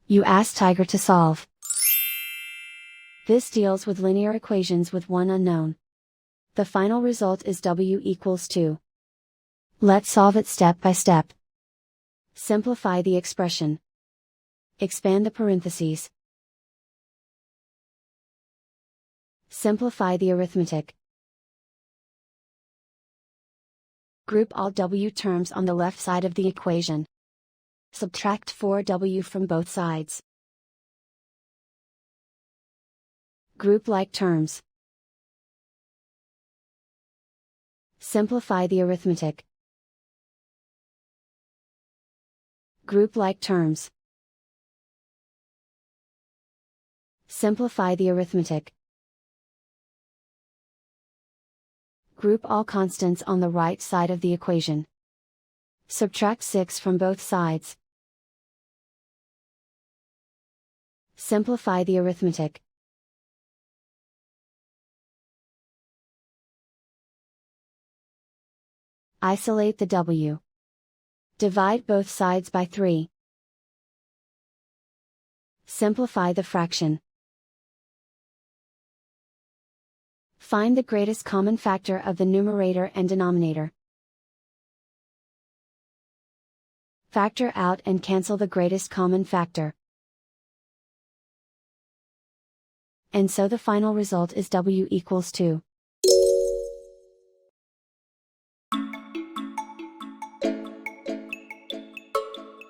You ask Tiger to solve. This deals with linear equations with one unknown. The final result is w equals 2. Let's solve it step by step. Simplify the expression. Expand the parentheses. Simplify the arithmetic. Group all w terms on the left side of the equation. Subtract 4w from both sides. Group like terms. Simplify the arithmetic. Group like terms. Simplify the arithmetic. Group all constants on the right side of the equation. Subtract 6 from both sides. Simplify the arithmetic. Isolate the w. Divide both sides by 3. Simplify the fraction. Find the greatest common factor of the numerator and denominator. Factor out and cancel the greatest common factor. And so the final result is w equals 2.